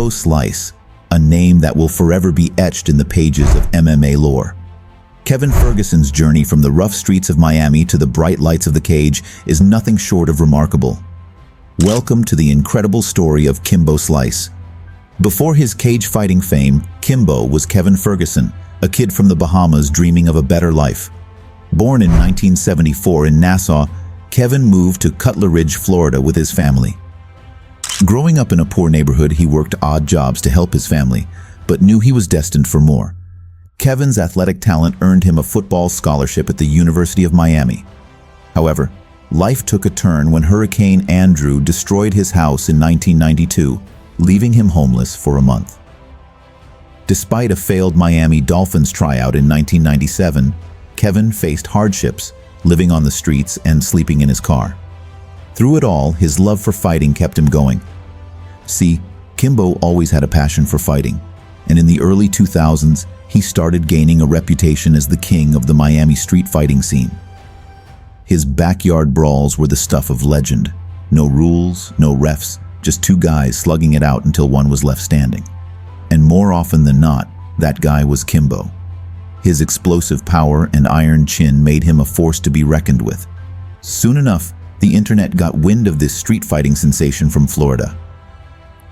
Kimbo Slice, a name that will forever be etched in the pages of MMA lore. Kevin Ferguson's journey from the rough streets of Miami to the bright lights of the cage is nothing short of remarkable. Welcome to the incredible story of Kimbo Slice. Before his cage fighting fame, Kimbo was Kevin Ferguson, a kid from the Bahamas dreaming of a better life. Born in 1974 in Nassau, Kevin moved to Cutler Ridge, Florida with his family. Growing up in a poor neighborhood, he worked odd jobs to help his family, but knew he was destined for more. Kevin's athletic talent earned him a football scholarship at the University of Miami. However, life took a turn when Hurricane Andrew destroyed his house in 1992, leaving him homeless for a month. Despite a failed Miami Dolphins tryout in 1997, Kevin faced hardships, living on the streets and sleeping in his car. Through it all, his love for fighting kept him going. See, Kimbo always had a passion for fighting, and in the early 2000s, he started gaining a reputation as the king of the Miami street fighting scene. His backyard brawls were the stuff of legend. No rules, no refs, just two guys slugging it out until one was left standing. And more often than not, that guy was Kimbo. His explosive power and iron chin made him a force to be reckoned with. Soon enough, the internet got wind of this street fighting sensation from Florida.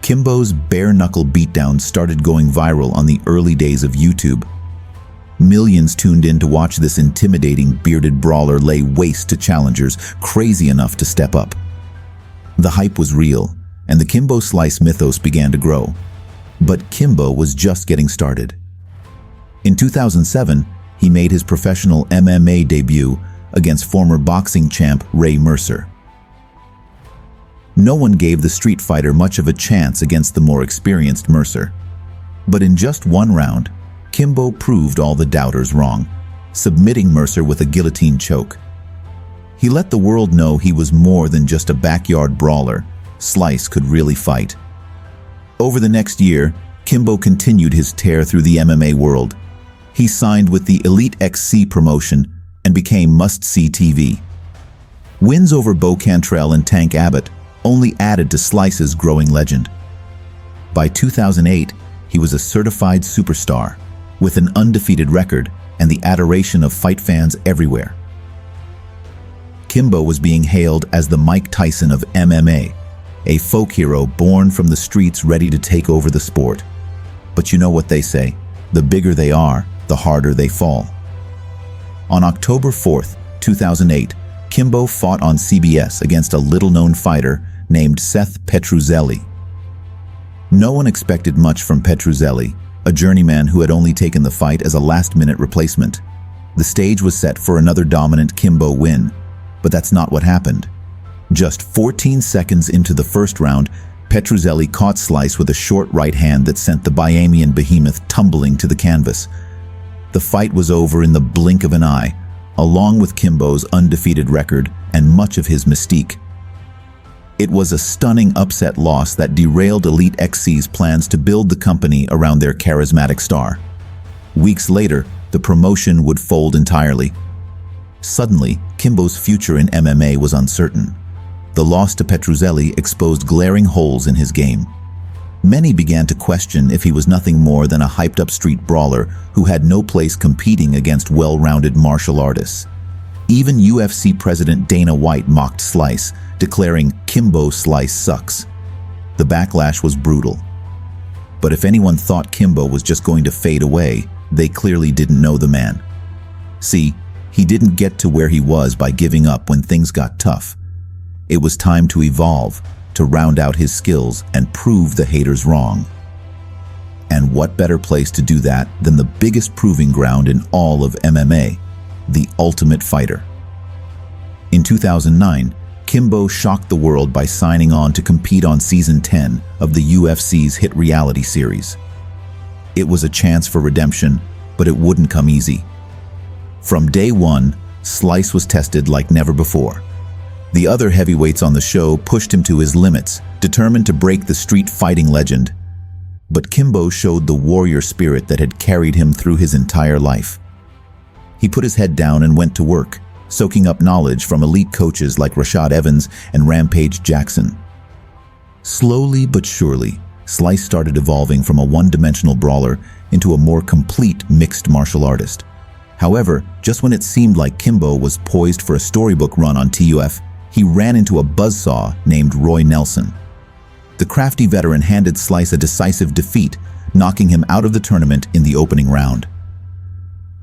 Kimbo's bare-knuckle beatdowns started going viral on the early days of YouTube. Millions tuned in to watch this intimidating bearded brawler lay waste to challengers crazy enough to step up. The hype was real, and the Kimbo Slice mythos began to grow. But Kimbo was just getting started. In 2007, he made his professional MMA debut against former boxing champ Ray Mercer. No one gave the street fighter much of a chance against the more experienced Mercer. But in just one round, Kimbo proved all the doubters wrong, submitting Mercer with a guillotine choke. He let the world know he was more than just a backyard brawler. Slice could really fight. Over the next year, Kimbo continued his tear through the MMA world. He signed with the EliteXC promotion and became must-see TV. Wins over Bo Cantrell and Tank Abbott only added to Slice's growing legend. By 2008, he was a certified superstar, with an undefeated record and the adoration of fight fans everywhere. Kimbo was being hailed as the Mike Tyson of MMA, a folk hero born from the streets ready to take over the sport. But you know what they say, the bigger they are, the harder they fall. On October 4th, 2008, Kimbo fought on CBS against a little-known fighter named Seth Petruzelli. No one expected much from Petruzelli, a journeyman who had only taken the fight as a last-minute replacement. The stage was set for another dominant Kimbo win, but that's not what happened. Just 14 seconds into the first round, Petruzelli caught Slice with a short right hand that sent the Bahamian behemoth tumbling to the canvas. The fight was over in the blink of an eye, along with Kimbo's undefeated record and much of his mystique. It was a stunning upset loss that derailed EliteXC's plans to build the company around their charismatic star. Weeks later, the promotion would fold entirely. Suddenly, Kimbo's future in MMA was uncertain. The loss to Petruzelli exposed glaring holes in his game. Many began to question if he was nothing more than a hyped-up street brawler who had no place competing against well-rounded martial artists. Even UFC President Dana White mocked Slice, declaring Kimbo Slice sucks. The backlash was brutal. But if anyone thought Kimbo was just going to fade away, they clearly didn't know the man. See, he didn't get to where he was by giving up when things got tough. It was time to evolve, to round out his skills and prove the haters wrong. And what better place to do that than the biggest proving ground in all of MMA, the Ultimate Fighter. In 2009, Kimbo shocked the world by signing on to compete on Season 10 of the UFC's hit reality series. It was a chance for redemption, but it wouldn't come easy. From day one, Slice was tested like never before. The other heavyweights on the show pushed him to his limits, determined to break the street fighting legend. But Kimbo showed the warrior spirit that had carried him through his entire life. He put his head down and went to work, soaking up knowledge from elite coaches like Rashad Evans and Rampage Jackson. Slowly but surely, Slice started evolving from a one-dimensional brawler into a more complete mixed martial artist. However, just when it seemed like Kimbo was poised for a storybook run on TUF, he ran into a buzzsaw named Roy Nelson. The crafty veteran handed Slice a decisive defeat, knocking him out of the tournament in the opening round.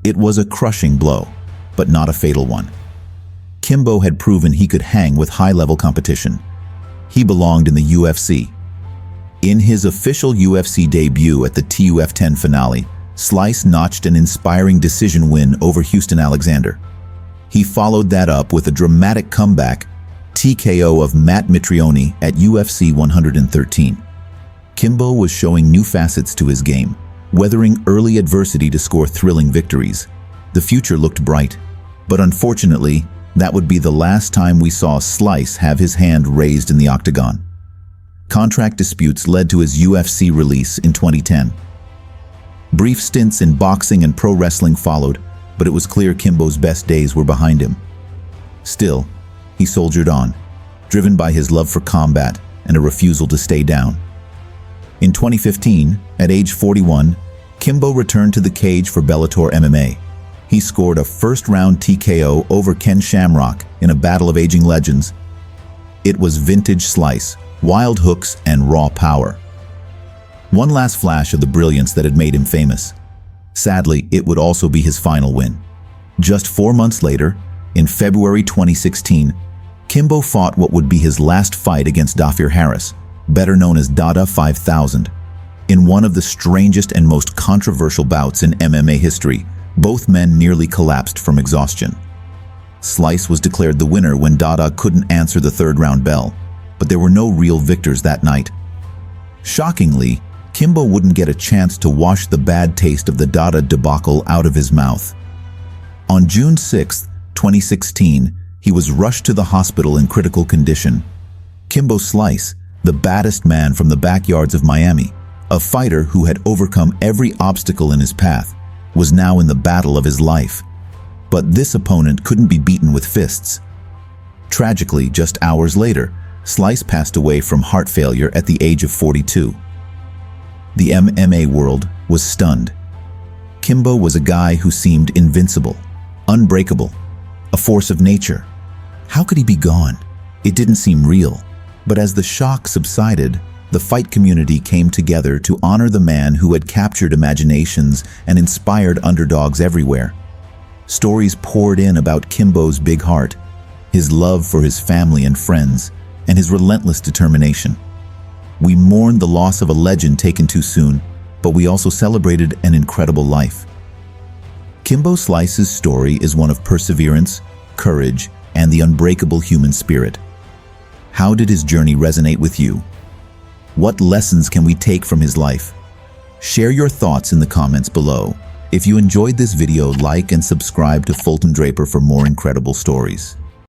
It was a crushing blow, but not a fatal one. Kimbo had proven he could hang with high-level competition. He belonged in the UFC. In his official UFC debut at the TUF 10 finale, Slice notched an inspiring decision win over Houston Alexander. He followed that up with a dramatic comeback TKO of Matt Mitrione at UFC 113. Kimbo was showing new facets to his game, weathering early adversity to score thrilling victories. The future looked bright, but unfortunately, that would be the last time we saw Slice have his hand raised in the octagon. Contract disputes led to his UFC release in 2010. Brief stints in boxing and pro wrestling followed, but it was clear Kimbo's best days were behind him. Still, he soldiered on, driven by his love for combat and a refusal to stay down. In 2015, at age 41, Kimbo returned to the cage for Bellator MMA. He scored a first-round TKO over Ken Shamrock in a battle of aging legends. It was vintage Slice, wild hooks, and raw power. One last flash of the brilliance that had made him famous. Sadly, it would also be his final win. Just 4 months later, in February 2016, Kimbo fought what would be his last fight against Dafir Harris, better known as Dada 5000. In one of the strangest and most controversial bouts in MMA history, both men nearly collapsed from exhaustion. Slice was declared the winner when Dada couldn't answer the third-round bell, but there were no real victors that night. Shockingly, Kimbo wouldn't get a chance to wash the bad taste of the Dada debacle out of his mouth. On June 6, 2016, he was rushed to the hospital in critical condition. Kimbo Slice, the baddest man from the backyards of Miami, a fighter who had overcome every obstacle in his path, was now in the battle of his life. But this opponent couldn't be beaten with fists. Tragically, just hours later, Slice passed away from heart failure at the age of 42. The MMA world was stunned. Kimbo was a guy who seemed invincible, unbreakable, a force of nature. How could he be gone? It didn't seem real. But as the shock subsided, the fight community came together to honor the man who had captured imaginations and inspired underdogs everywhere. Stories poured in about Kimbo's big heart, his love for his family and friends, and his relentless determination. We mourned the loss of a legend taken too soon, but we also celebrated an incredible life. Kimbo Slice's story is one of perseverance, courage, and the unbreakable human spirit. How did his journey resonate with you? What lessons can we take from his life? Share your thoughts in the comments below. If you enjoyed this video, like and subscribe to Fulton Draper for more incredible stories.